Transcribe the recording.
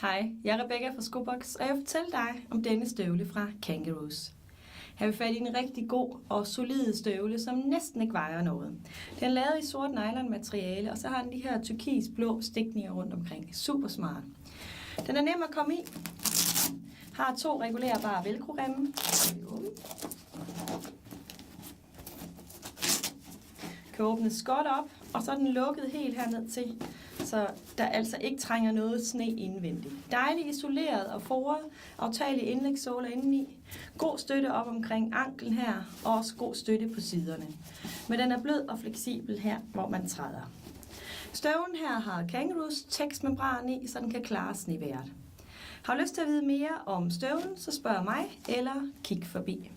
Hej, jeg er Rebecca fra Skobox, og jeg vil fortælle dig om denne støvle fra KangaROOS. Her vil fat i en rigtig god og solid støvle, som næsten ikke vejer noget. Den er lavet i sort nylon materiale, og så har den de her turkisblå stikninger rundt omkring. Super smart. Den er nem at komme i. Har 2 regulerbare velcroremme. Kan åbnes godt op, og så er den lukket helt herned til, så der altså ikke trænger noget sne indvendigt. Dejligt isoleret og foret, aftagelige indlægssåler indeni. God støtte op omkring anklen her, og også god støtte på siderne. Men den er blød og fleksibel her, hvor man træder. Støvlen her har KangaROOS tekstmembran i, så den kan klare snevejret. Har du lyst til at vide mere om støvlen, så spørg mig eller kig forbi.